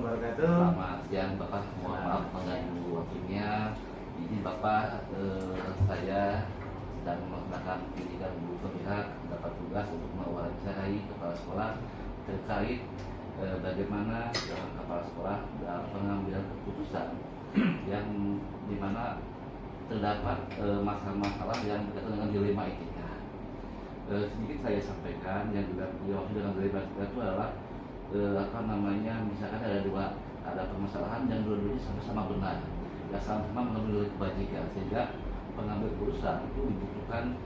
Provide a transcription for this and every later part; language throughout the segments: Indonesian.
wabarakatuh. Selamat siang Bapak, mohon maaf mengganggu waktunya. Ini Bapak, saya sedang melaksanakan pendidikan guru pemihak, dapat tugas untuk mewawancarai kepala sekolah terkait bagaimana dalam kepala sekolah dalam pengambilan keputusan yang dimana terdapat masalah-masalah yang berkaitan dengan dilema etika. Sedikit saya sampaikan yang juga dimaksud dengan dilema etika itu adalah misalkan ada permasalahan yang dua-duanya sama-sama benar, ya sama-sama mengambil kebajikan, sehingga pengambil keputusan itu dibutuhkan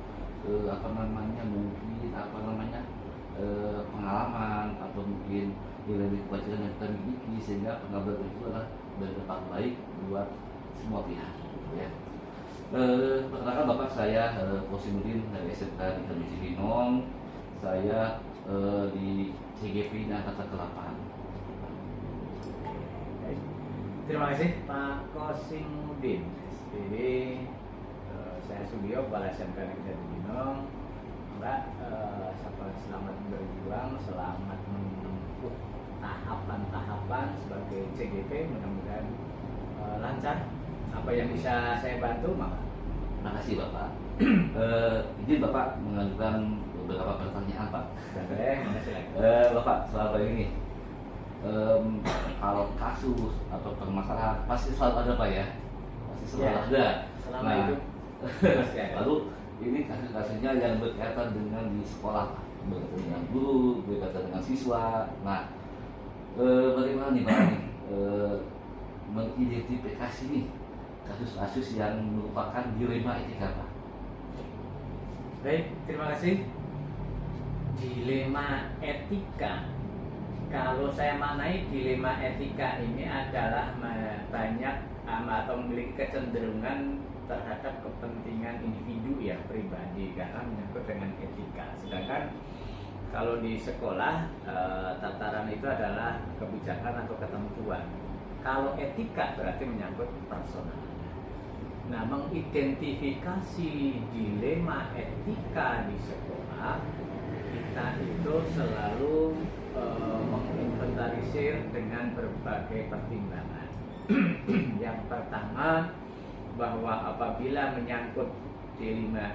pengalaman atau mungkin nilai kebajikan yang kita miliki, sehingga pengambil keputusan itu adalah berdampak baik buat semua pihak, ya. Perkenalkan Bapak, saya Kosimudin dari SMK di Cibinong. Saya di CGP Angkatan ke-8. Terima kasih Pak Kosimudin, SPD. Saya Sugiyo, Kepala SMK Negeri Cibinong. Mbak, selamat berjuang, selamat menempuh tahapan-tahapan sebagai CGP. Mudah-mudahan lancar. Apa yang bisa saya bantu, Mak? Terima kasih Bapak. Izin Bapak mengajukan beberapa pertanyaan Pak. Bapak, selama ini kalau kasus atau permasalahan pasti selalu ada Pak ya, pasti selalu ada. Selama itu pasti ada. Lalu ini kasus-kasusnya yang berkaitan dengan di sekolah, berkaitan dengan guru, berkaitan dengan siswa. Nah, bagaimana nih Pak mengidentifikasi nih kasus-kasus yang merupakan dilema etika Pak? Baik, terima kasih. Dilema etika, kalau saya maknai dilema etika ini adalah banyak atau memiliki kecenderungan terhadap kepentingan individu ya, pribadi, karena menyangkut dengan etika. Sedangkan kalau di sekolah tataran itu adalah kebijakan atau ketentuan. Kalau etika berarti menyangkut personal. Nah, mengidentifikasi dilema etika di sekolah, kita itu selalu menginventarisir dengan berbagai pertimbangan. Yang pertama, bahwa apabila menyangkut dilema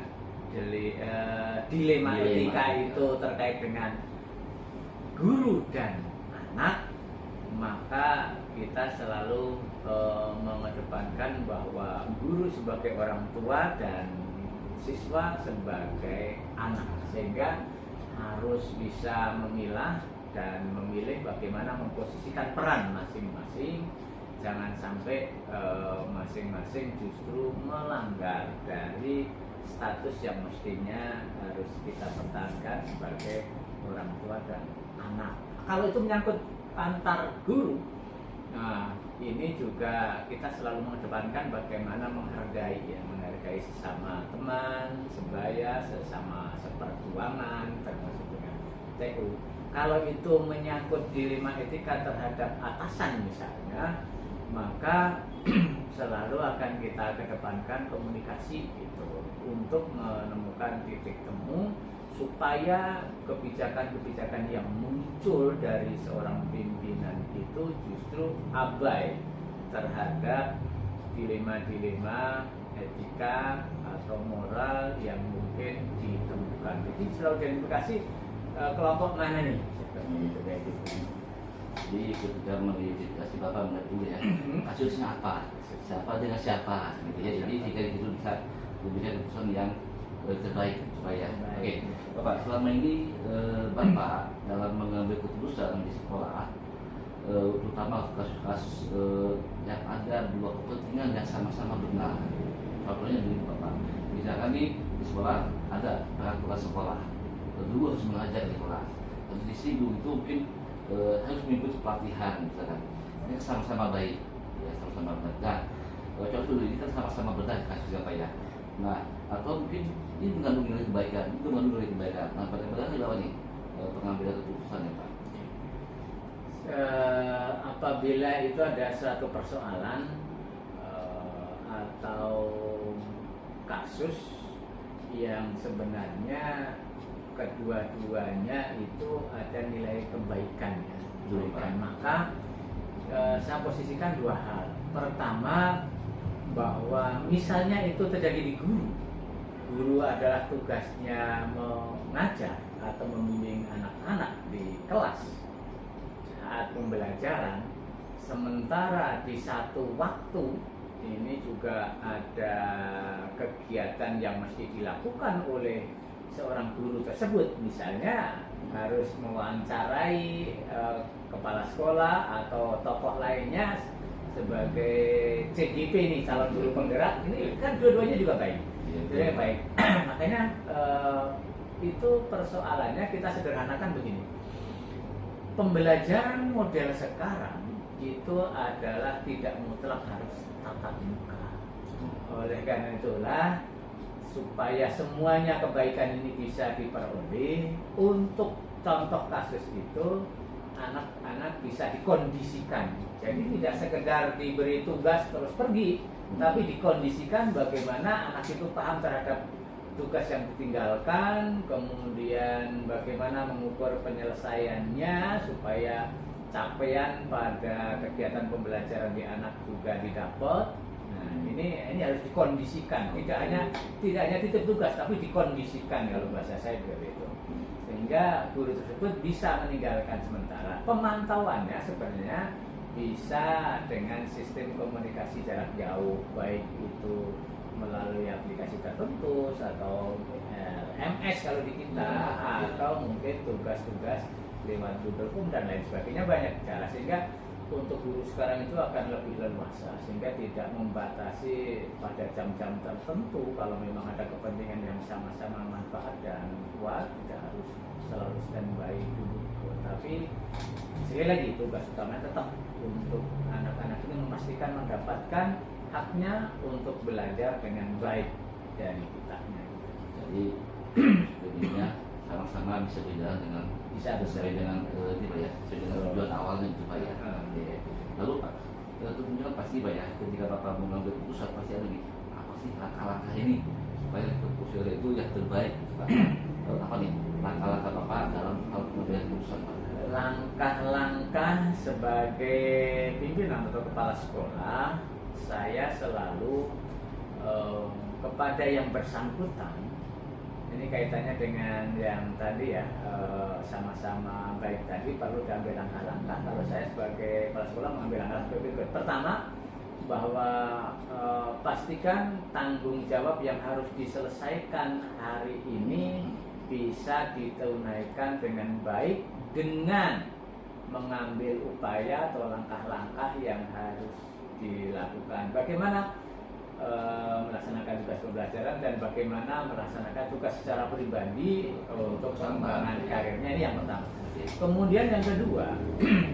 etika itu terkait dengan guru dan anak, maka kita selalu mengedepankan bahwa guru sebagai orang tua dan siswa sebagai anak, sehingga harus bisa memilah dan memilih bagaimana memposisikan peran masing-masing. Jangan sampai masing-masing justru melanggar dari status yang mestinya harus kita pertahankan sebagai orang tua dan anak. Kalau itu menyangkut antar guru, nah ini juga kita selalu mengedepankan bagaimana menghargai sesama teman, sebaya, sesama seperjuangan, termasuk dengan TU. Kalau itu menyangkut dilema etika terhadap atasan misalnya, maka selalu akan kita kedepankan komunikasi itu untuk menemukan titik temu, supaya kebijakan-kebijakan yang muncul dari seorang pimpinan itu justru abai terhadap dilema-dilema etika atau moral yang mungkin ditemukan. Jadi selalu identifikasi kelompok mana nih? Jadi ketika mengidentifikasi Bapak melihat dulu ya, kasusnya apa, siapa dengan siapa, gitu ya. Jadi jika itu bisa memberikan keputusan yang terbaik supaya. Oke, Bapak, selama ini Bapak dalam mengambil keputusan di sekolah, terutama kasus-kasus yang ada dua kepentingan yang sama-sama benar. Contohnya begini Bapak, misalkan di sekolah ada peraturan sekolah, dulu harus mengajar di kelas, harus disinggung itu mungkin harus mengikuti pelatihan misalkan. Ini sama-sama baik, ya sama-sama benar. Nah, contoh dulu ini kan sama-sama benar kasusnya Pak ya. Nah, atau mungkin ini mengandung nilai kebaikan, itu mengandung nilai kebaikan. Nah, bagaimana apa nih pengambilan keputusan ya Pak? Apabila itu ada suatu persoalan atau kasus yang sebenarnya kedua-duanya itu ada nilai kebaikan ya, maka saya posisikan dua hal. Pertama, bahwa misalnya itu terjadi di guru. Guru adalah tugasnya mengajar atau membimbing anak-anak di kelas saat pembelajaran. Sementara di satu waktu ini juga ada kegiatan yang mesti dilakukan oleh seorang guru tersebut. Misalnya harus mewawancarai kepala sekolah atau tokoh lainnya sebagai CGP nih, calon guru penggerak. Ini kan dua-duanya juga baik. Jadi baik. Makanya itu persoalannya kita sederhanakan begini. Pembelajaran model sekarang itu adalah tidak mutlak harus tatap muka. Oleh karena itulah, supaya semuanya kebaikan ini bisa diperoleh, untuk contoh kasus itu anak-anak bisa dikondisikan. Jadi tidak sekedar diberi tugas terus pergi, tapi dikondisikan bagaimana anak itu paham terhadap tugas yang ditinggalkan, kemudian bagaimana mengukur penyelesaiannya supaya capaian pada kegiatan pembelajaran di anak juga didapat. Nah, ini harus dikondisikan, tidak hanya titip tugas, tapi dikondisikan kalau bahasa saya seperti itu. Sehingga guru tersebut bisa meninggalkan sementara. Pemantauannya sebenarnya bisa dengan sistem komunikasi jarak jauh, baik itu melalui aplikasi tertentu atau MS kalau di kita, atau mungkin tugas-tugas lewat Google Form dan lain sebagainya. Banyak cara, sehingga untuk guru sekarang itu akan lebih leluasa, sehingga tidak membatasi pada jam-jam tertentu. Kalau memang ada kepentingan yang sama-sama manfaat dan kuat, tidak harus selalu standby dulu. Tapi sekali lagi, tugas utamanya tetap untuk anak-anak ini memastikan mendapatkan haknya untuk belajar dengan baik dari kitanya. Jadi sebenarnya sama-sama bisa berjalan dengan sesuai dengan sesuai dengan tujuan awalnya itu Pak ya. Lalu Pak, tentunya pasti Pak ya, ketika Bapak mengambil keputusan pasti ada nih, apa sih langkah-langkah ini supaya keputusan itu yang terbaik Pak? Apa nih langkah-langkah Bapak dalam hal pengambilan keputusan Pak? Langkah-langkah sebagai pimpinan atau kepala sekolah, saya selalu kepada yang bersangkutan. Ini kaitannya dengan yang tadi ya, sama-sama baik tadi perlu diambil langkah-langkah. Kalau saya sebagai kepala sekolah mengambil langkah seperti berikut. Pertama, bahwa pastikan tanggung jawab yang harus diselesaikan hari ini bisa ditunaikan dengan baik dengan mengambil upaya atau langkah-langkah yang harus dilakukan. Bagaimana melaksanakan tugas pembelajaran dan bagaimana melaksanakan tugas secara pribadi untuk pengembangan karirnya, ini yang pertama. Kemudian yang kedua,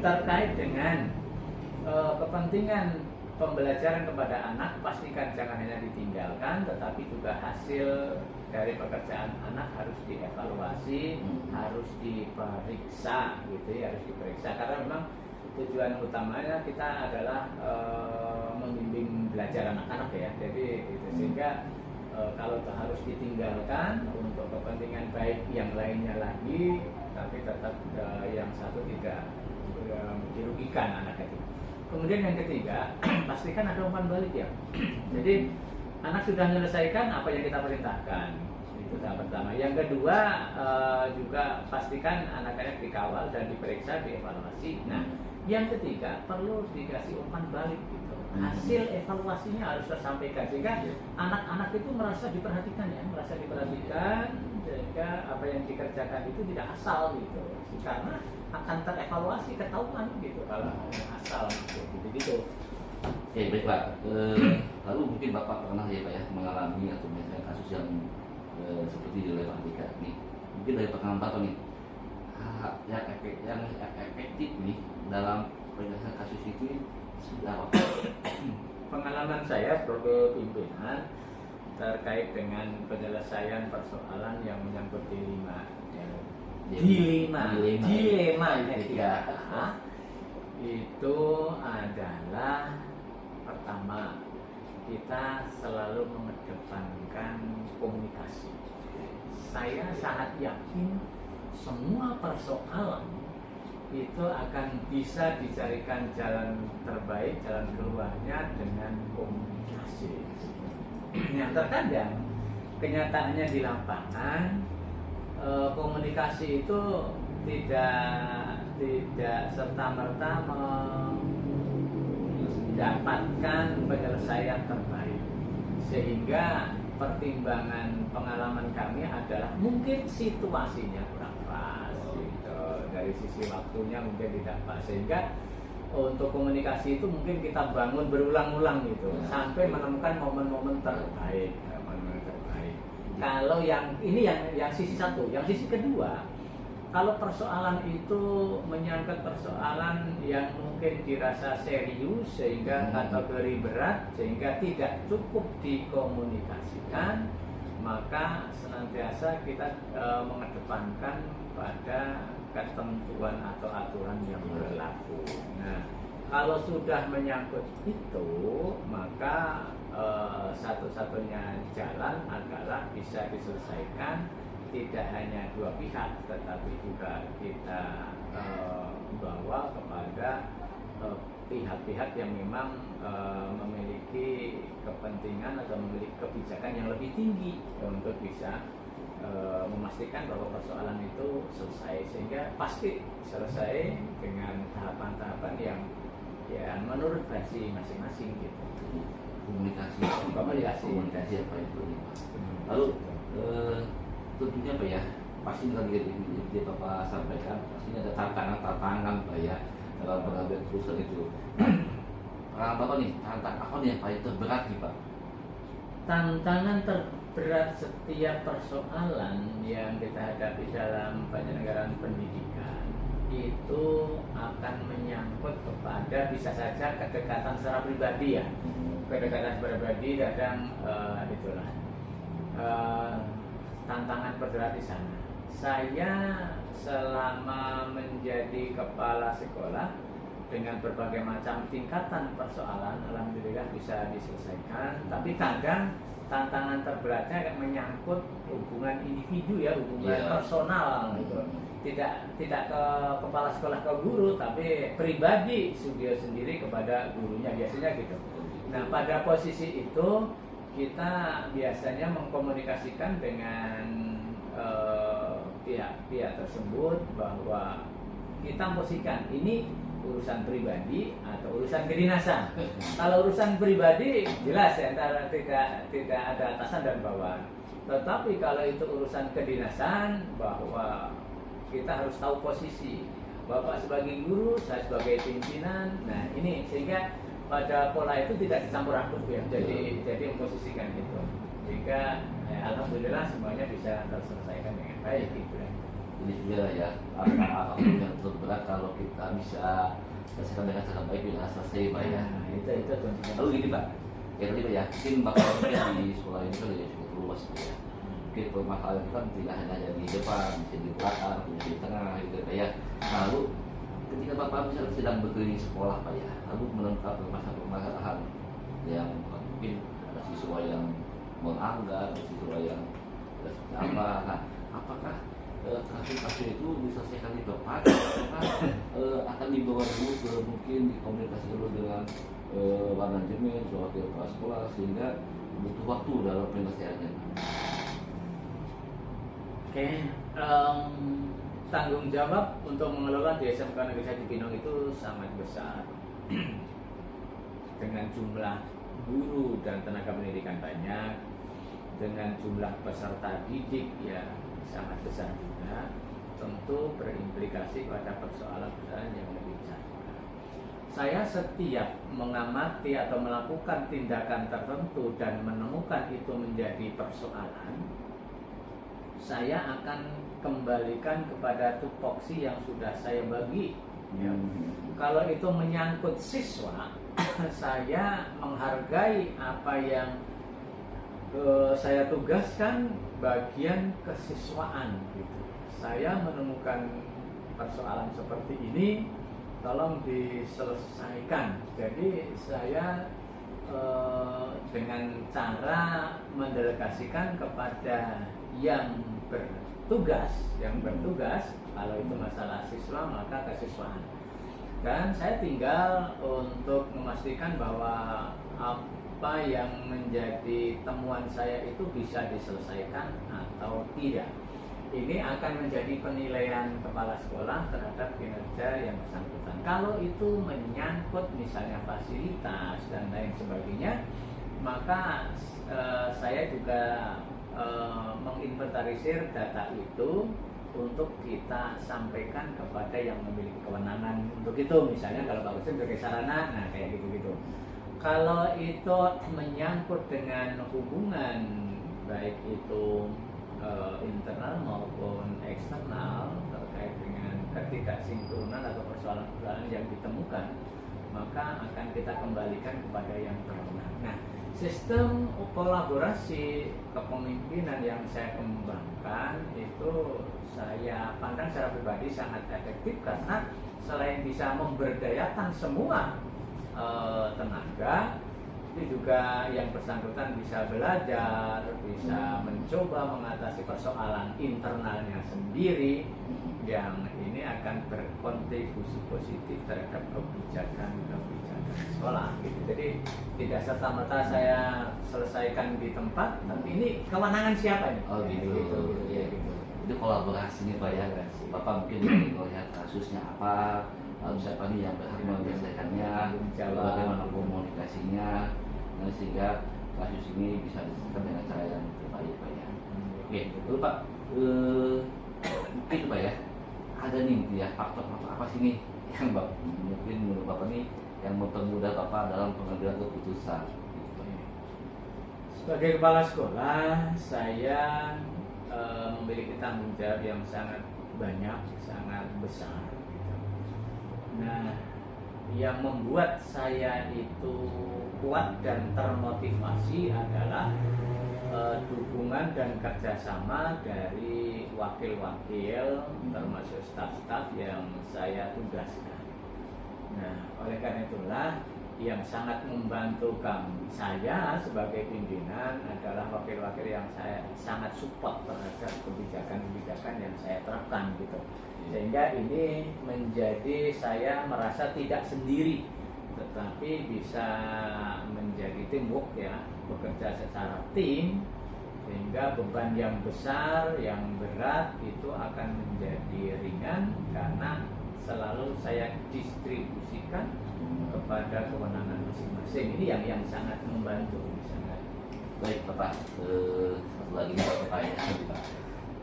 terkait dengan kepentingan pembelajaran kepada anak, pastikan jangan hanya ditinggalkan, tetapi juga hasil dari pekerjaan anak harus dievaluasi, harus diperiksa, gitu ya, harus diperiksa. Karena memang tujuan utamanya kita adalah membimbing belajar anak-anak ya. Jadi itu, sehingga kalau harus ditinggalkan untuk kepentingan baik yang lainnya lagi, tapi tetap yang satu tidak dirugikan anak itu. Kemudian yang ketiga, pastikan ada umpan balik ya. Jadi anak sudah menyelesaikan apa yang kita perintahkan, itu tahap pertama. Yang kedua, juga pastikan anak-anak dikawal dan diperiksa, dievaluasi. Nah, yang ketiga, perlu dikasih umpan balik gitu. Hasil evaluasinya harus tersampaikan sehingga anak-anak itu merasa diperhatikan ya, sehingga apa yang dikerjakan itu tidak asal gitu. Karena akan terevaluasi, ketahuan gitu kalau asal gitu. Oke, baik Pak. Lalu mungkin Bapak pernah ya Pak ya mengalami atau misalnya kasus yang seperti di Pak Dika ini. Mungkin dari pengalaman Bapak nih, yang efektif nih dalam penyelesaian kasus itu seperti apa? Pengalaman saya sebagai pimpinan terkait dengan penyelesaian persoalan yang menyangkut dilema itu adalah, pertama, kita selalu mengedepankan komunikasi. Saya sangat yakin semua persoalan itu akan bisa dicarikan jalan terbaik, jalan keluarnya dengan komunikasi. Yang terkadang kenyataannya di lapangan komunikasi itu tidak serta-merta mendapatkan penyelesaian terbaik, sehingga pertimbangan pengalaman kami adalah mungkin situasinya kurang pas gitu. Dari sisi waktunya mungkin tidak pas, sehingga untuk komunikasi itu mungkin kita bangun berulang-ulang gitu sampai menemukan momen-momen terbaik. Kalau yang ini yang sisi satu, yang sisi kedua, kalau persoalan itu menyangkut persoalan yang mungkin dirasa serius sehingga kategori berat sehingga tidak cukup dikomunikasikan, maka senantiasa kita mengedepankan pada ketentuan atau aturan yang berlaku. Nah, kalau sudah menyangkut itu, maka satu-satunya jalan adalah bisa diselesaikan tidak hanya dua pihak, tetapi juga kita bawa kepada pihak-pihak yang memang memiliki kepentingan atau memiliki kebijakan yang lebih tinggi untuk bisa memastikan bahwa persoalan itu selesai, sehingga pasti selesai dengan tahapan-tahapan yang menurut versi masing-masing gitu. Komunikasi apa itu? Lalu tentunya Pak ya, pasti tadi Bapak sampaikan pastinya ada tantangan Pak ya dalam pengambilan keputusan itu. Pengalaman Bapak nih, tantangan apa nih yang paling terberat nih Pak? Tantangan terberat setiap persoalan yang kita hadapi dalam penyelenggaraan pendidikan itu akan menyangkut kepada bisa saja kedekatan secara pribadi ya. Kedekatan pribadi kadang itulah tantangan terberat di sana. Saya selama menjadi kepala sekolah dengan berbagai macam tingkatan persoalan, alhamdulillah bisa diselesaikan. Tapi kadang tantangan terberatnya menyangkut hubungan individu ya, hubungan personal gitu. Tidak ke kepala sekolah ke guru, tapi pribadi dia sendiri kepada gurunya biasanya gitu. Nah, pada posisi itu kita biasanya mengkomunikasikan dengan pihak-pihak tersebut bahwa kita posisikan ini urusan pribadi atau urusan kedinasan. Kalau urusan pribadi jelas ya, antara tidak ada atasan dan bawahan. Tetapi kalau itu urusan kedinasan, bahwa kita harus tahu posisi. Bapak sebagai guru, saya sebagai pimpinan. Nah, ini sehingga pada pola itu tidak dicampur aduk ya. Jadi memposisikan itu. Sehingga alhamdulillah semuanya bisa terselesaikan dengan baik gitu ya. Ini sudah ya, apa yang terberat kalau kita bisa selesaikan dengan cara baik bila selesai Pak ya. Itu kuncinya. Lalu gini Pak, ya tadi Pak ya, mungkin Bapak di sekolah ini kan cukup luas Pak ya. Mungkin permasalahan itu kan tidak hanya ada di depan, bisa di belakang, bisa di tengah gitu Pak ya. Lalu ketika Bapak misalnya sedang berkeliling sekolah Pak ya, lalu menemukan permasalahan yang mungkin ada siswa yang melanggar, ada siswa yang apa, nah, apakah kasus-kasus itu diselesaikan di depan, apakah akan dibawa dulu ke mungkin dikomunikasi dulu dengan manajemen, wakil kepala sekolah, sehingga butuh waktu dalam penyelesaiannya. Oke, tanggung jawab untuk mengelola di SMK Negeri 1 Cibinong itu sangat besar. Dengan jumlah guru dan tenaga pendidikan banyak, dengan jumlah peserta didik ya sangat besar juga, tentu berimplikasi pada persoalan-persoalan yang lebih besar. Saya setiap mengamati atau melakukan tindakan tertentu dan menemukan itu menjadi persoalan, saya akan kembalikan kepada tupoksi yang sudah saya bagi. Ya. Kalau itu menyangkut siswa, saya menghargai apa yang saya tugaskan bagian kesiswaan. Gitu. Saya menemukan persoalan seperti ini, tolong diselesaikan. Jadi saya dengan cara mendelegasikan kepada yang tugas, yang bertugas. Kalau itu masalah siswa maka kesiswaan. Dan saya tinggal untuk memastikan bahwa apa yang menjadi temuan saya itu bisa diselesaikan atau tidak. Ini akan menjadi penilaian kepala sekolah terhadap kinerja yang bersangkutan. Kalau itu menyangkut misalnya fasilitas dan lain sebagainya, maka saya juga menginventarisir data itu untuk kita sampaikan kepada yang memiliki kewenangan untuk itu. Misalnya kalau Pak Presiden sebagai sarana, nah kayak gitu-gitu. Kalau itu menyangkut dengan hubungan baik itu internal maupun eksternal terkait dengan ketidaksinkronan atau persoalan-persoalan yang ditemukan, maka akan kita kembalikan kepada yang berwenang. Nah, sistem kolaborasi kepemimpinan yang saya kembangkan itu saya pandang secara pribadi sangat efektif karena selain bisa memberdayakan semua tenaga, tapi juga yang bersangkutan bisa belajar, bisa mencoba mengatasi persoalan internalnya sendiri, yang ini akan berkontribusi positif terhadap kebijakan sekolah gitu. Jadi tidak serta-merta saya selesaikan di tempat, tapi ini kewenangan siapa nih? Oh gitu. Ya, gitu. Itu kolaborasi nih Pak ya. Bapak mungkin melihat kasusnya apa, lalu siapa nih yang berhak menyelesaikannya, bagaimana komunikasinya, dan sehingga kasus ini bisa diselesaikan dengan cara yang terbaik Pak ya. Oke, lalu Pak, mungkin Pak ya, ada nih ya faktor-faktor apa sih nih yang mungkin menurut Bapak nih yang mempermudah Bapak dalam pengambilan keputusan? Sebagai kepala sekolah, saya memiliki tanggung jawab yang sangat banyak, sangat besar. Nah, yang membuat saya itu kuat dan termotivasi adalah dukungan dan kerjasama dari wakil-wakil termasuk staf-staf yang saya tugaskan. Nah, oleh karena itulah yang sangat membantu saya sebagai pimpinan adalah wakil-wakil yang saya sangat support terhadap kebijakan-kebijakan yang saya terapkan gitu. Sehingga ini menjadi saya merasa tidak sendiri, tetapi bisa menjadi teamwork ya, bekerja secara tim, sehingga beban yang besar, yang berat itu akan menjadi ringan karena selalu saya distribusikan kepada kewenangan masing-masing. Ini yang sangat membantu sangat. Baik Bapak, satu lagi Bapak ya.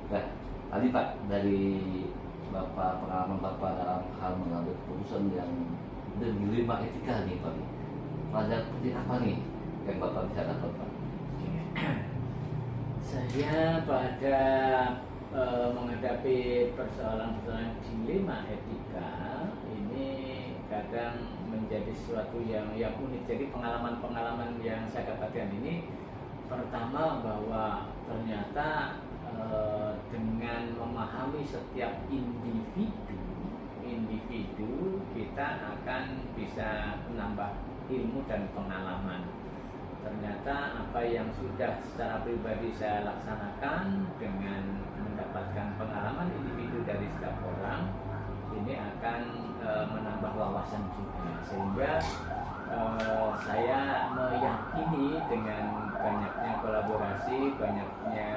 Nah, tadi Pak dari Bapak, pengalaman Bapak dalam hal mengambil keputusan yang dilema etika nih Pak. Pelajaran seperti apa nih yang Bapak bisa dapat Pak? Saya pada menghadapi persoalan-persoalan dilema etika ini kadang menjadi sesuatu yang unik. Jadi pengalaman-pengalaman yang saya dapatkan ini, pertama bahwa ternyata dengan memahami setiap individu kita akan bisa menambah ilmu dan pengalaman. Ternyata apa yang sudah secara pribadi saya laksanakan dengan mendapatkan pengalaman individu dari setiap orang ini akan menambah wawasan juga, sehingga saya meyakini dengan banyaknya kolaborasi, banyaknya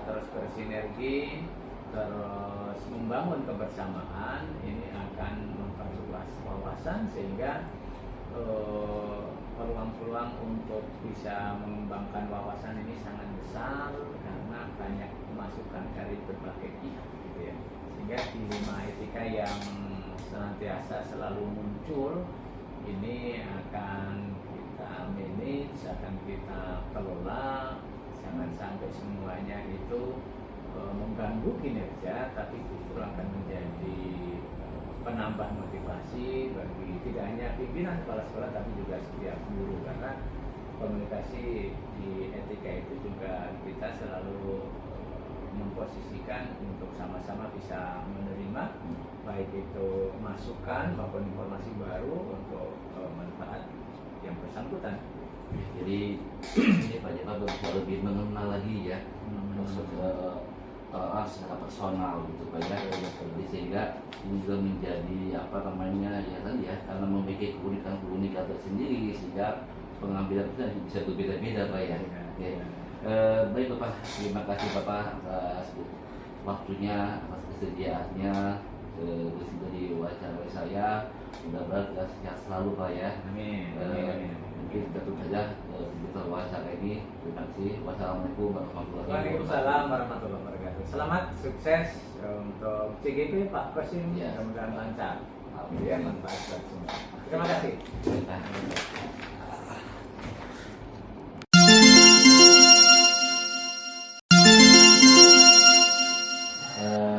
terus bersinergi, terus membangun kebersamaan, ini akan memperluas wawasan sehingga peluang-peluang untuk bisa mengembangkan wawasan ini sangat besar karena banyak masukan dari berbagai pihak gitu ya. Sehingga dilema etika yang senantiasa selalu muncul ini akan kita manage, akan kita kelola, jangan sampai semuanya itu mengganggu kinerja, tapi justru akan menjadi penambah motivasi bagi tidak hanya pimpinan kepala sekolah tapi juga setiap guru, karena komunikasi di etika itu juga kita selalu memposisikan untuk sama-sama bisa menerima baik itu masukan maupun informasi baru untuk manfaat yang bersangkutan. Jadi ini Pak Bapak bisa lebih mengenal lagi ya maksud secara personal gitu Pak ya. Jadi sehingga ini juga menjadi apa namanya ya tadi ya, karena memiliki keunikan tersendiri sehingga pengambilan bisa berbeda-beda Pak ya. Oke. Baik Bapak, terima kasih Bapak atas waktunya, atas kesediaannya bersedia di wawancara saya. Mudah-mudahan kita sehat selalu Pak ya. Amin. Mungkin kita tutup saja kita wawancara ini. Terima kasih. Wassalamualaikum warahmatullahi wabarakatuh. Waalaikumsalam warahmatullahi wabarakatuh. Selamat sukses untuk CGP Pak Kosim. Ya. Mudah-mudahan lancar. Amin. Ya, manfaat buat semua. Terima kasih.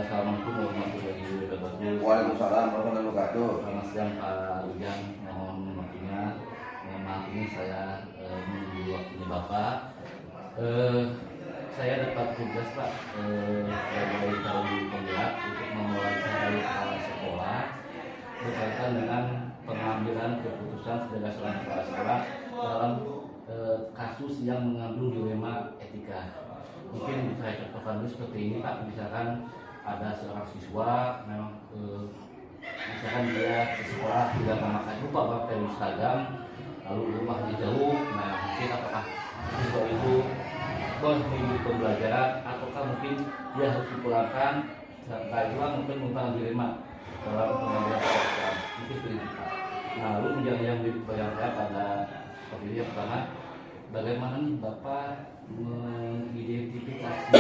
Assalamualaikum warahmatullahi wabarakatuh. Waalaikumsalam warahmatullahi wabarakatuh. Selamat siang Pak Ujang, mohon waktunya. Mohon maaf ini saya menunggu waktunya Bapak. Saya dapat tugas Pak sebagai calon guru penggerak untuk mewawancarai kepala sekolah berkaitan dengan pengambilan keputusan sebagai seorang kepala sekolah dalam kasus yang mengandung dilema etika. Mungkin saya contohkan dulu seperti ini Pak, misalkan ada seorang siswa memang misalkan dia ke sekolah tidak memakai seragam, lalu rumahnya jauh, nah mungkin apakah siswa itu mengikuti pembelajaran ataukah mungkin dia harus dipulangkan, serta itulah mungkin merupakan dilema dalam pengambilan keputusan. Mungkin seperti itu Pak. Nah, lalu yang dibayangkan pada seperti ini yang pertama, bagaimana nih Bapak mengidentifikasi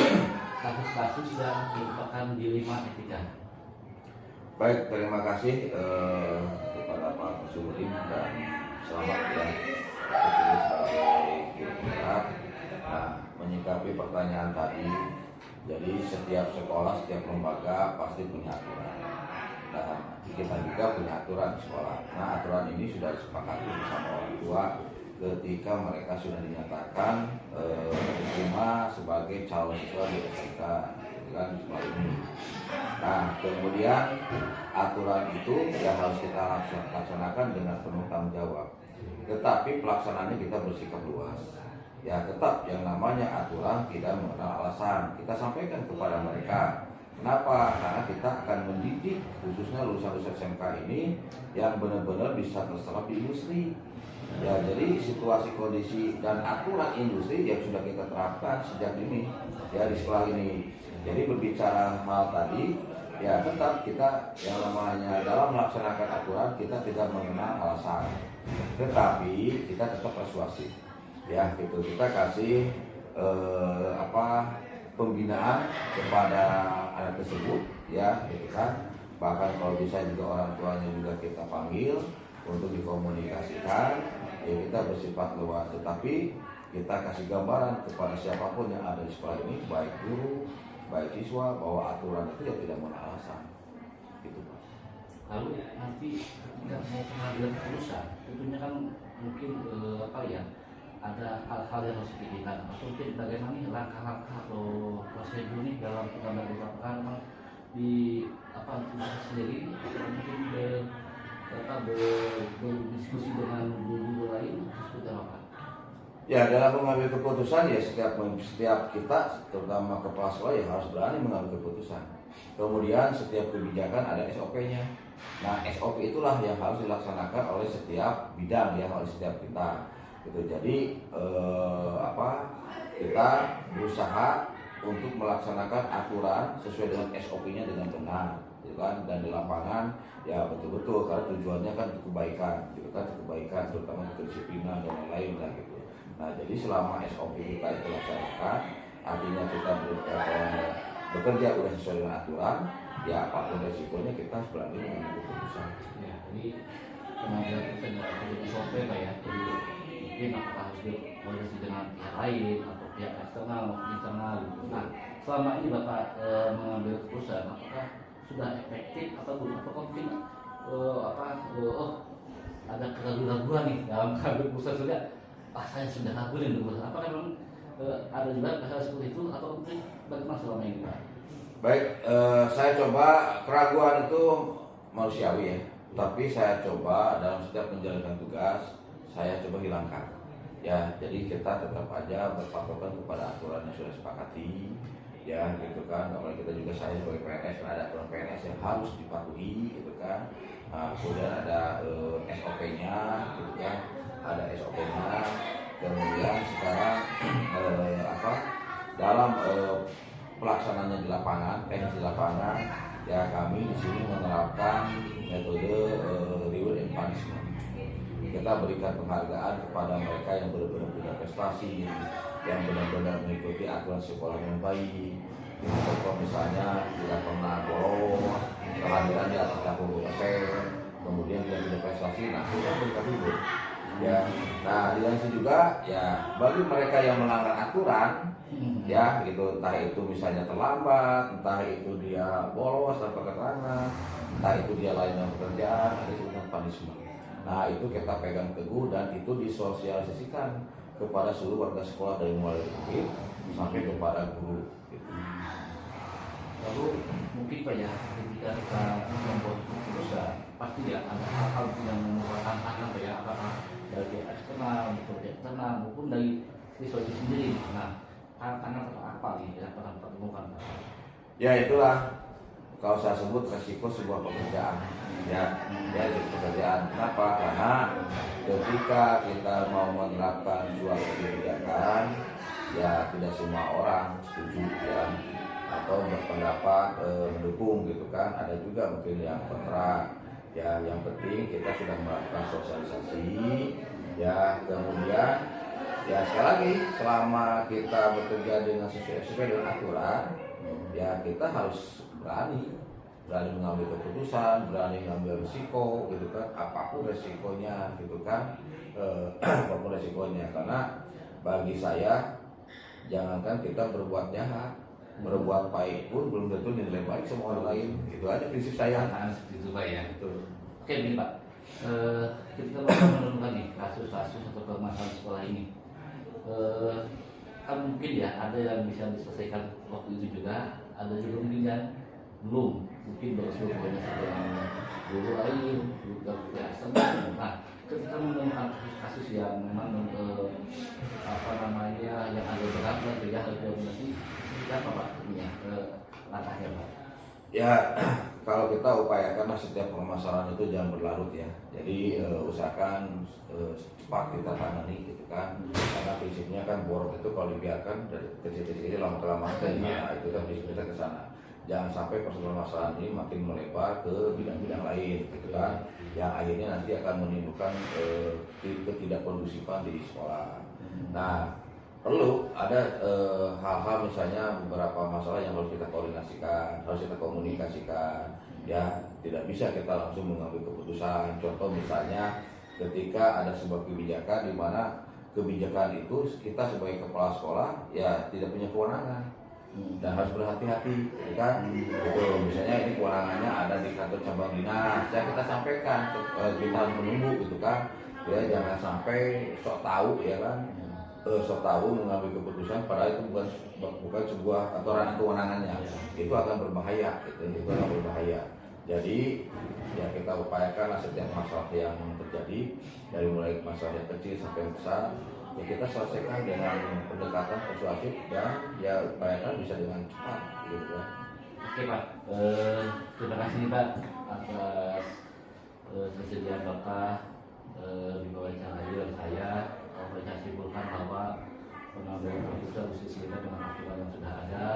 kasus-kasus yang merupakan dilema etika? Baik, terima kasih kepada Pak Kusumudin dan selamat ya terpilih sebagai guru penggerak. Nah, menyikapi pertanyaan tadi, jadi setiap sekolah, setiap lembaga pasti punya aturan. Dan kita juga punya aturan di sekolah. Nah, aturan ini sudah disepakati bersama orang tua ketika mereka sudah dinyatakan diterima sebagai calon siswa di SMK kan sekolah ini. Nah, kemudian aturan itu yang harus kita laksanakan dengan penuh tanggung jawab. Tetapi pelaksanaannya kita bersikap luas. Ya, tetap yang namanya aturan tidak mengenal alasan. Kita sampaikan kepada mereka. Kenapa? Karena kita akan mendidik khususnya lulusan-lulusan SMK ini yang benar-benar bisa terserap di industri. Ya, jadi situasi kondisi dan aturan industri yang sudah kita terapkan sejak dini ya di sekolah ini. Jadi berbicara hal tadi, ya tetap kita yang namanya dalam melaksanakan aturan kita tidak mengenal alasan, tetapi kita tetap persuasif. Ya, gitu kita kasih pembinaan kepada anak tersebut, ya, gitu kan. Bahkan kalau bisa juga orang tuanya juga kita panggil untuk dikomunikasikan. Ya, kita bersifat luas, tetapi kita kasih gambaran kepada siapapun yang ada di sekolah ini, baik guru, baik siswa, bahwa aturan itu ya tidak mengenal alasan. Gitu Pak. Lalu nanti ketika mau pengambilan keputusan, tentunya kan mungkin ada hal-hal yang harus dipikirkan. Atau mungkin bagaimana nih langkah-langkah atau prosedur nih dalam pengambilan keputusan memang di sendiri atau mungkin berdiskusi dengan guru lain seperti apa? Ya, dalam mengambil keputusan ya setiap kita terutama kepala sekolah ya harus berani mengambil keputusan. Kemudian setiap kebijakan ada SOP-nya. Nah, SOP itulah yang harus dilaksanakan oleh setiap bidang ya, oleh setiap kita. Gitu. Jadi kita berusaha untuk melaksanakan aturan sesuai dengan SOP-nya dengan benar, gitu kan? Dan di lapangan ya betul-betul karena tujuannya kan kebaikan, gitu kan, kebaikan terutama kedisiplinan dan lain-lain lah gitu. Nah, jadi selama SOP kita itu laksanakan, artinya kita bekerja udah sesuai dengan aturan, ya apapun resikonya kita harus berani mengambil keputusan. Ya, jadi pengambilan keputusan SOP Pak ya. Jadi mungkin apakah harus berkoordinasi dengan pihak lain atau pihak eksternal maupun internal gitu. Nah, selama ini Bapak mengambil keputusan, apakah sudah efektif atau belum? Apakah mungkin ada keraguan-keraguan nih dalam mengambil keputusan sudah? Saya sudah ragu nih keputusan. Apakah memang ada juga hal seperti itu atau mungkin bagaimana selama ini Pak? Baik, saya coba keraguan itu manusiawi ya, tapi saya coba dalam setiap menjalankan tugas saya coba hilangkan. Ya, jadi kita tetap aja berpatokan kepada aturan yang sudah sepakati. ya gitu kan. Kalau kita juga saya sebagai PNS kan ada aturan PNS yang harus dipatuhi gitu kan. Kemudian ada SOP-nya gitu kan, ada SOP-nya. Kemudian sekarang dalam pelaksanaannya di lapangan, teknis di lapangan, ya kami di sini menerapkan metode reward and punishment. Kita berikan penghargaan kepada mereka yang benar-benar punya prestasi, yang benar-benar mengikuti aturan sekolah dengan baik. Contoh misalnya tidak pernah bolos, kehadiran di atas 80%, kemudian dia punya prestasi, nah kita berikan reward. Ya, nah di lain sisi juga ya bagi mereka yang melanggar aturan, ya gitu, entah itu misalnya terlambat, entah itu dia bolos tanpa keterangan, entah itu dia lalai pekerjaan, ada disebutkan punishment. Nah itu kita pegang teguh dan itu disosialisasikan kepada seluruh warga sekolah dari mulai murid sampai kepada guru. Gitu. Lalu mungkin Pak ya, ketika kita membuat keputusan, pasti ya ada hal-hal yang membuat tantangan Pak ya, apakah dari eksternal, dari internal maupun dari siswa itu sendiri. Nah, tantangan apa nih yang pernah temukan Pak? Ya itulah kalau saya sebut resiko sebuah pekerjaan. Ya itu pekerjaan. Kenapa? Karena ketika kita mau menerapkan suatu kebijakan, ya tidak semua orang setuju ya, atau berpendapat mendukung gitu kan. Ada juga mungkin yang kontra. Ya yang penting kita sudah melakukan sosialisasi. Ya kemudian ya sekali lagi selama kita bekerja dengan sesuai dengan aturan, ya kita harus berani mengambil keputusan, berani mengambil risiko gitu kan, apapun resikonya gitu kan, apapun resikonya. Karena bagi saya jangankan kita berbuat jahat, berbuat baik pun belum tentu nilai baik sama orang lain. Itu aja prinsip saya. Itu Pak ya. Itu. Oke begini Pak, ketika kita menemukan nih kasus-kasus atau permasalahan sekolah ini, kan mungkin ya ada yang bisa diselesaikan waktu itu juga, ada juga mungkin yang belum, mungkin baru semuanya sedang dulu lain, juga eksternal. Nah, ketika menemukan kasus yang memang yang ada berat lah, ya harus koordinasi, apa Pak ini ya langkahnya Pak? Ya kalau kita upayakan setiap permasalahan itu jangan berlarut ya. Jadi usahakan cepat kita tangani gitu kan. Karena prinsipnya kan borok itu kalau dibiarkan dari kecil-kecil lama-kelamaan itu kan bisa ke sana. Jangan sampai permasalahan ini makin melebar ke bidang-bidang lain gitu kan. Yang akhirnya nanti akan menimbulkan ketidakkondusifan di sekolah. Nah, perlu ada hal-hal misalnya beberapa masalah yang harus kita koordinasikan, harus kita komunikasikan. Ya, tidak bisa kita langsung mengambil keputusan. Contoh misalnya ketika ada sebuah kebijakan di mana kebijakan itu kita sebagai kepala sekolah ya tidak punya kewenangan dan harus berhati-hati, ya kan? Itu misalnya ini kewenangannya ada di kantor cabang dinas, ya kita sampaikan, kita harus menunggu gitu kan? Ya jangan sampai sok tahu ya kan? Sok tahu mengambil keputusan padahal itu bukan sebuah aturan kewenangannya, itu akan berbahaya, itu akan berbahaya. Jadi ya kita upayakan setiap masalah yang terjadi dari mulai masalah yang kecil sampai yang besar ya kita selesaikan dengan pendekatan persuasif dan ya upayakan bisa dengan cepat gitu kan. Oke Pak, terima kasih nih Pak atas kesediaan Bapak diwawancarai oleh saya. Saya simpulkan bahwa pengambilan keputusan disesuaikan dengan aturan yang sudah ada.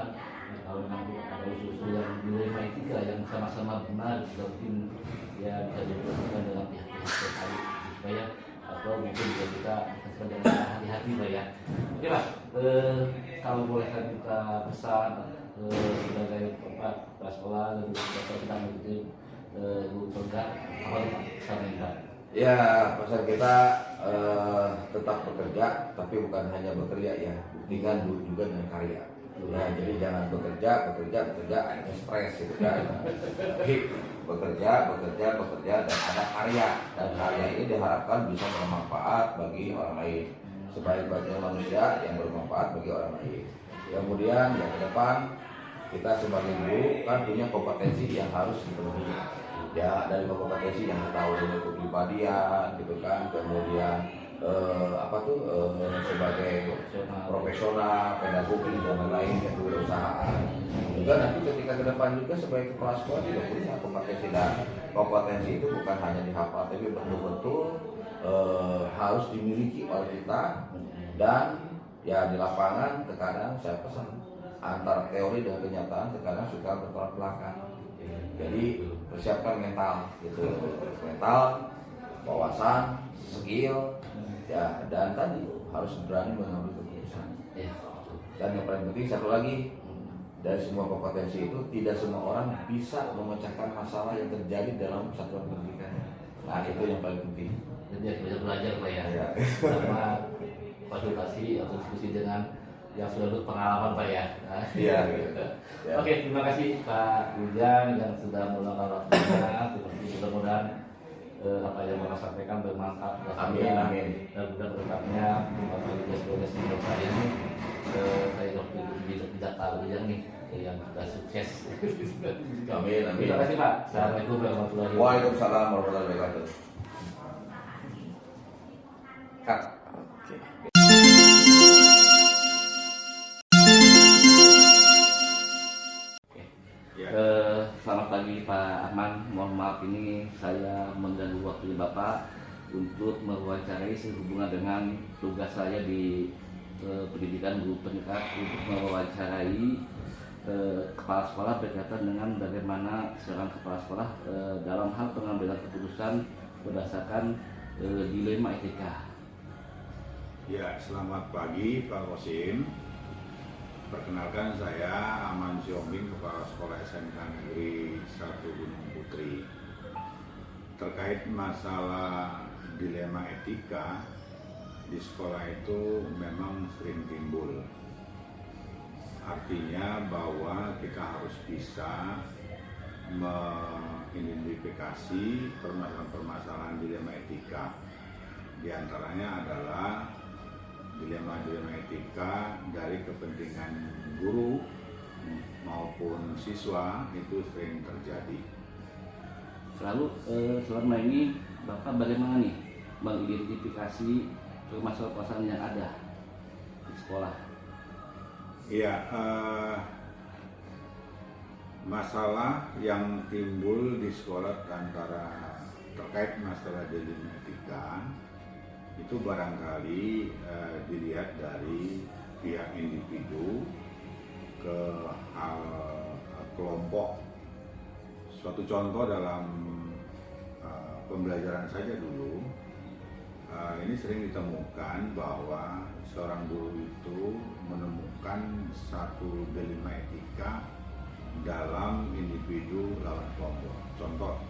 Kalau memang ada usul yang dilema etika yang sama-sama benar, juga mungkin ya bisa dilakukan dengan pihak-pihak terkait supaya atau mungkin juga kita bisa dengan hati-hati Pak ya. Oke Pak, kalau boleh kan kita pesan sebagai tempat sekolah dan juga kita mengikuti guru pegang apa pesan Pak? Ya pesan kita tetap bekerja, tapi bukan hanya bekerja ya, buktikan juga dengan karya. Ya, jadi jangan bekerja akhirnya stres gitu kan. Tapi bekerja dan ada karya, dan karya ini diharapkan bisa bermanfaat bagi orang lain, sebaik-baiknya manusia yang bermanfaat bagi orang lain. Kemudian ya ke depan kita sebagai guru kan punya kompetensi yang harus dipenuhi. Ya dari kompetensi yang kita tahu dari kepribadian gitu kan, kemudian sebagai profesional, pedagogi dan lain-lain kewirausahaan. Juga nanti ketika ke depan juga sebagai kepala sekolah juga punya kompetensi, dan kompetensi itu bukan hanya dihafal tapi betul-betul harus dimiliki oleh kita. Dan ya di lapangan terkadang saya pesan antara teori dan kenyataan terkadang suka bertolak belakang. Jadi persiapkan mental gitu, mental, wawasan, skill, ya, dan tadi harus berani mengambil keputusan. Dan yang paling penting satu lagi, dari semua kompetensi itu tidak semua orang bisa memecahkan masalah yang terjadi dalam satuan pendidikan. Nah itu yang paling penting. Jadi harus belajar Pak ya. Sama konsultasi atau diskusi dengan yang sudah berpengalaman Pak ya. Iya. Gitu. Ya. Oke, terima kasih Pak Ujang yang sudah meluangkan waktunya. Mudah-mudahan apa yang Bapak sampaikan bermanfaat. Amin, amin. Dan mudah-mudahannya Bapak Ujang senior saya ini saya tidak tahu Ujang nih yang sudah sukses. Amin, amin. Terima kasih Pak. Assalamualaikum warahmatullahi wabarakatuh. Waalaikumsalam warahmatullahi wabarakatuh. Kak. Selamat pagi Pak Ahmad, mohon maaf ini saya mengganggu waktunya Bapak untuk mewawancarai sehubungan dengan tugas saya di pendidikan guru pendidikan untuk mewawancarai kepala sekolah berkaitan dengan bagaimana seorang kepala sekolah dalam hal pengambilan keputusan berdasarkan dilema etika. Ya, selamat pagi Pak Kosim. Perkenalkan saya Aman Siombing, Kepala Sekolah SMK Negeri 1 Gunung Putri. Terkait masalah dilema etika di sekolah itu memang sering timbul. Artinya bahwa kita harus bisa mengidentifikasi permasalahan-permasalahan dilema etika. Di antaranya adalah dilema-dilema etika dari kepentingan guru maupun siswa itu sering terjadi. Lalu selama ini Bapak bagaimana nih mengidentifikasi permasalahan yang ada di sekolah? Iya, masalah yang timbul di sekolah antara terkait masalah dilema etika itu barangkali dilihat dari pihak individu ke hal kelompok. Suatu contoh dalam pembelajaran saja dulu, ini sering ditemukan bahwa seorang guru itu menemukan satu dilema etika dalam individu lawan kelompok. Contoh,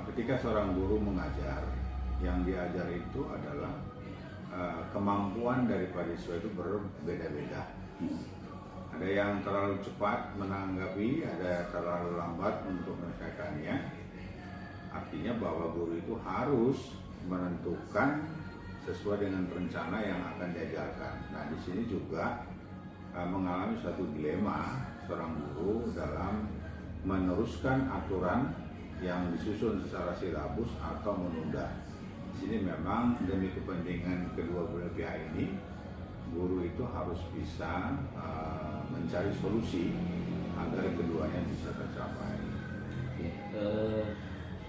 ketika seorang guru mengajar, yang diajar itu adalah kemampuan daripada siswa itu berbeda-beda. Ada yang terlalu cepat menanggapi, ada yang terlalu lambat untuk menyelesaikannya. Artinya bahwa guru itu harus menentukan sesuai dengan rencana yang akan diajarkan. Nah, di sini juga mengalami suatu dilema seorang guru dalam meneruskan aturan yang disusun secara silabus atau menunda. Di sini memang demi kepentingan kedua belah pihak ini, guru itu harus bisa mencari solusi agar keduanya bisa tercapai.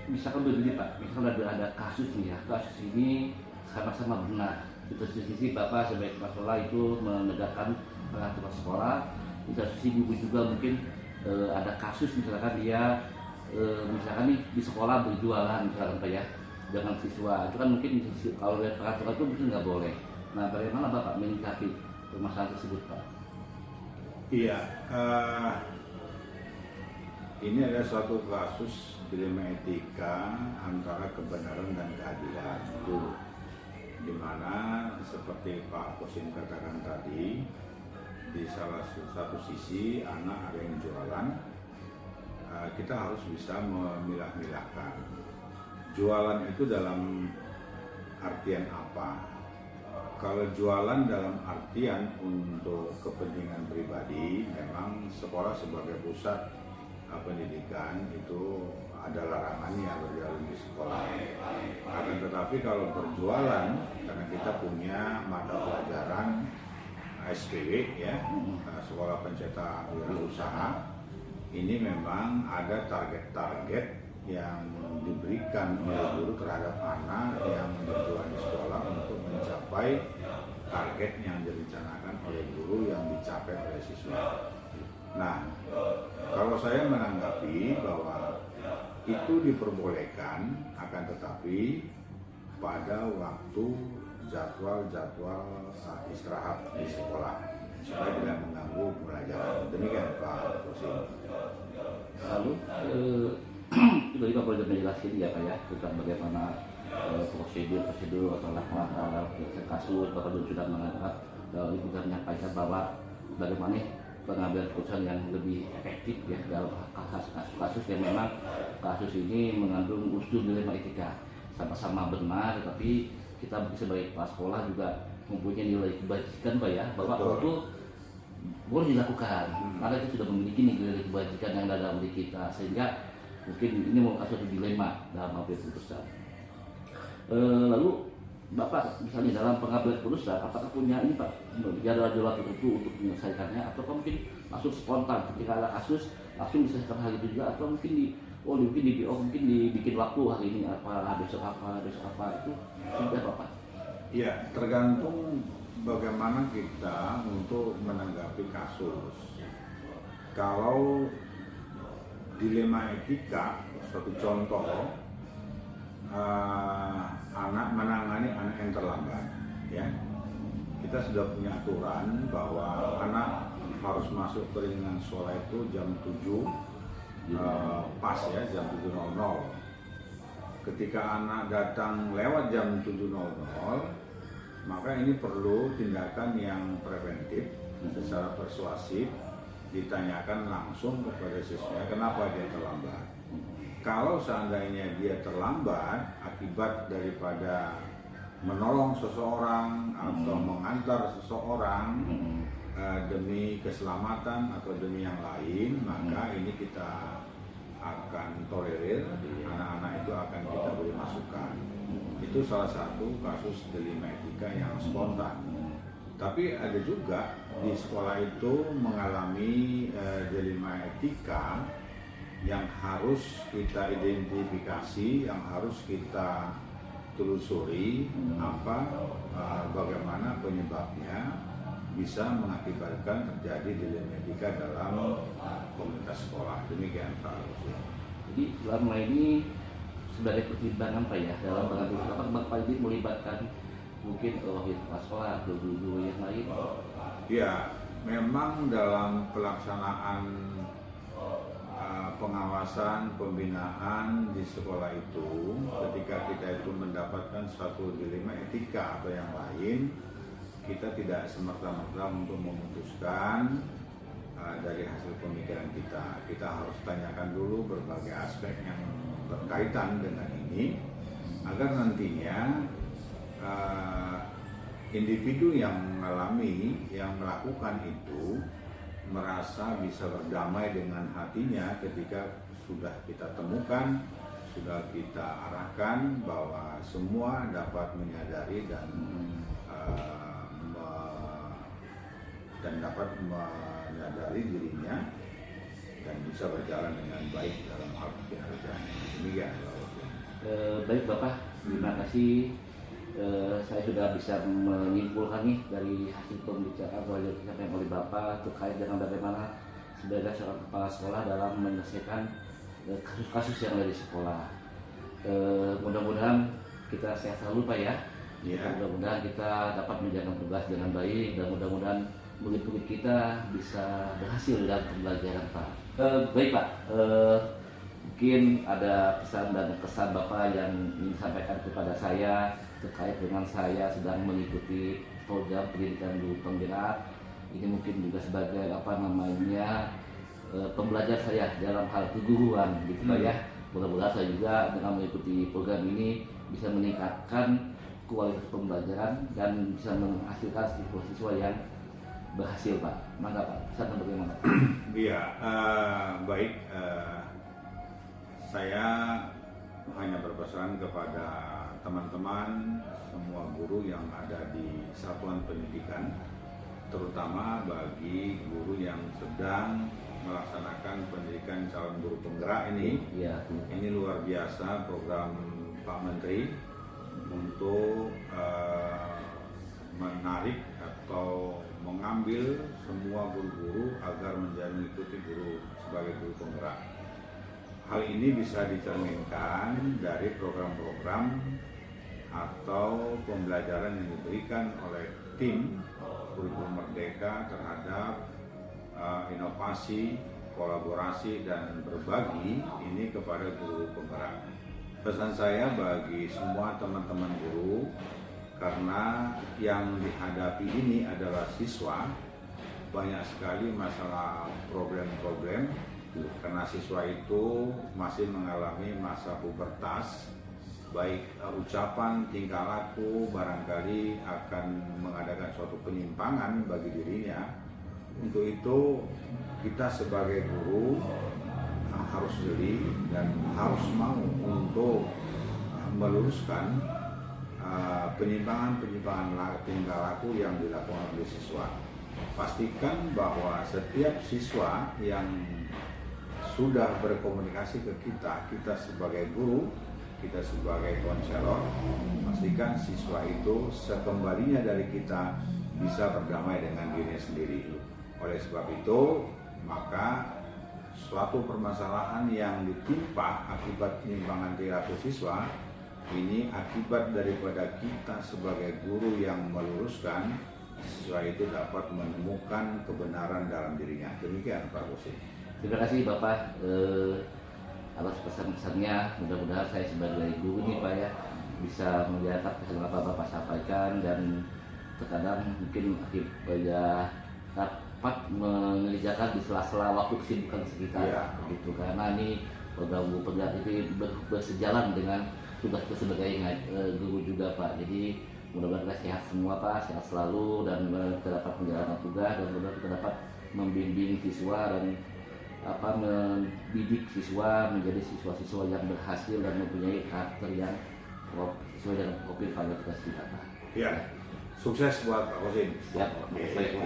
Misalkan begini Pak, misalkan ada kasus nih ya, kasus ini sama-sama benar. Di satu sisi Bapak sebagai kepala sekolah itu menegakkan peraturan sekolah, di satu sisi Ibu juga mungkin ada kasus misalkan dia misalkan nih di sekolah berjualan misalkan Pak ya, dengan siswa itu kan mungkin kalau lihat peraturan itu mungkin nggak boleh. Nah, bagaimana Bapak menyikapi permasalahan tersebut Pak? Iya, ini ada suatu kasus dilema etika antara kebenaran dan keadilan. Di mana seperti Pak Kosim katakan tadi, di salah satu sisi anak ada yang jualan, kita harus bisa memilah-milahkan. Jualan itu dalam artian apa? Kalau jualan dalam artian untuk kepentingan pribadi, memang sekolah sebagai pusat pendidikan itu ada larangannya berjualan di sekolah. Akan tetapi kalau berjualan, karena kita punya mata pelajaran SPW ya, Sekolah Pencetak Wirausaha, ini memang ada target-target yang diberikan oleh guru terhadap anak yang berjualan di sekolah untuk mencapai target yang direncanakan oleh guru yang dicapai oleh siswa. Nah, kalau saya menanggapi bahwa itu diperbolehkan, akan tetapi pada waktu jadwal-jadwal istirahat di sekolah supaya tidak mengganggu pelajaran. Demikian Pak Kosim. Lalu tadi Pak boleh menjelaskan ya Pak ya tentang bagaimana prosedur atau langkah kasus. Bapak sudah mengatakan Ibu sudah menyampaikan bahwa bagaimana pengambilan keputusan yang lebih efektif ya dalam kasus-kasus yang memang kasus ini mengandung unsur dilema etika, sama-sama benar, tapi kita sebagai kepala sekolah juga mempunyai nilai kebajikan Pak ya, bahwa itu boleh dilakukan karena kita sudah memiliki nilai kebajikan yang ada dalam diri kita, sehingga mungkin ini mau kasus dilema dalam mengambil keputusan. Lalu Bapak misalnya dalam pengambilan keputusan, apakah punya ini Pak jadwal tertentu untuk menyelesaikannya, atau mungkin langsung spontan ketika ada kasus langsung diselesaikan hal itu juga, atau mungkin mungkin dibikin waktu hari ini besok apa itu seperti apa Pak? Ya, tergantung bagaimana kita untuk menanggapi kasus. Kalau dilema etika, suatu contoh, anak menangani anak yang terlambat, ya. Kita sudah punya aturan bahwa anak harus masuk ke lingkungan sekolah itu jam 7 pas ya, jam 7.00. Ketika anak datang lewat jam 7.00, maka ini perlu tindakan yang preventif secara persuasif, ditanyakan langsung kepada siswa kenapa dia terlambat. Kalau seandainya dia terlambat akibat daripada menolong seseorang atau mengantar seseorang demi keselamatan atau demi yang lain, maka ini kita akan tolerir, anak-anak itu akan kita beri masukan. Itu salah satu kasus dilema etika yang spontan. Tapi ada juga di sekolah itu mengalami dilema etika yang harus kita identifikasi, yang harus kita telusuri bagaimana penyebabnya bisa mengakibatkan terjadi dilema etika dalam komunitas sekolah. Demikian Pak. Jadi selama ini sebagai pertimbangan Pak ya dalam pengambilan keputusan Bapak ini melibatkan mungkin kepala sekolah atau guru yang lain. Ya, memang dalam pelaksanaan pengawasan, pembinaan di sekolah itu, ketika kita itu mendapatkan suatu dilema etika atau yang lain, kita tidak semerta-merta untuk memutuskan dari hasil pemikiran kita. Kita harus tanyakan dulu berbagai aspek yang berkaitan dengan ini, agar nantinya individu yang mengalami, yang melakukan itu merasa bisa berdamai dengan hatinya ketika sudah kita temukan, sudah kita arahkan bahwa semua dapat menyadari dan dapat menyadari dirinya dan bisa berjalan dengan baik dalam hal pekerjaan. Demikian. Baik Bapak, terima kasih. Saya sudah bisa menyimpulkan nih dari hasil pembicaraan yang disampaikan oleh Bapak terkait dengan bagaimana sebagai seorang kepala sekolah dalam menyelesaikan kasus-kasus yang ada di sekolah. Mudah-mudahan kita sehat selalu Pak ya. Mudah-mudahan kita dapat menjalankan tugas dengan baik dan mudah-mudahan murid-murid kita bisa berhasil dalam pembelajaran Pak. Baik Pak, mungkin ada pesan dan kesan Bapak yang ingin disampaikan kepada saya terkait dengan saya sedang mengikuti program pendidikan guru penggerak. Ini mungkin juga sebagai pembelajar saya dalam hal keguruan gitu Pak ya. Mudah-mudahan saya juga dengan mengikuti program ini bisa meningkatkan kualitas pembelajaran dan bisa menghasilkan siswa-siswa yang berhasil Pak. Maka Pak, pesan bagaimana? Iya, baik. Saya hanya berpesan kepada teman-teman semua guru yang ada di satuan pendidikan, terutama bagi guru yang sedang melaksanakan pendidikan calon guru penggerak ini. Iya. Ini luar biasa program Pak Menteri untuk menarik atau mengambil semua guru-guru agar menjadi mengikuti guru sebagai guru penggerak. Hal ini bisa dicerminkan dari program-program atau pembelajaran yang diberikan oleh tim Kurikulum Merdeka terhadap inovasi, kolaborasi, dan berbagi ini kepada guru penggerak. Pesan saya bagi semua teman-teman guru, karena yang dihadapi ini adalah siswa, banyak sekali masalah problem-problem karena siswa itu masih mengalami masa pubertas, baik ucapan, tingkah laku barangkali akan mengadakan suatu penyimpangan bagi dirinya. Untuk itu kita sebagai guru harus jeli dan harus mau untuk meluruskan penyimpangan tingkah laku yang dilakukan oleh siswa. Pastikan bahwa setiap siswa yang sudah berkomunikasi ke kita sebagai guru, kita sebagai konselor, pastikan siswa itu sekembalinya dari kita bisa berdamai dengan dirinya sendiri. Oleh sebab itu, maka suatu permasalahan yang ditimpa akibat penyimpangan perilaku siswa ini akibat daripada kita sebagai guru yang meluruskan, siswa itu dapat menemukan kebenaran dalam dirinya. Demikian Pak Kosim. Terima kasih Bapak atas pesan-pesannya. Mudah-mudahan saya sebagai guru ini Pak ya bisa melihat pesan apa Bapak sampaikan, dan terkadang mungkin akibat dapat mengerjakan di sela-sela waktu kesibukan sekitar gitu, karena ini program guru penggerak ini bersejalan dengan tugas sebagai guru juga Pak. Jadi mudah-mudahan kita sehat semua Pak, sehat selalu, dan kita dapat menjalankan tugas, dan mudah-mudahan kita dapat membimbing siswa dan mendidik siswa menjadi siswa-siswa yang berhasil dan mempunyai karakter yang sesuai dengan profil kualitas kita Pak. Ya, sukses buat Pak Kosim. Siap. Baik.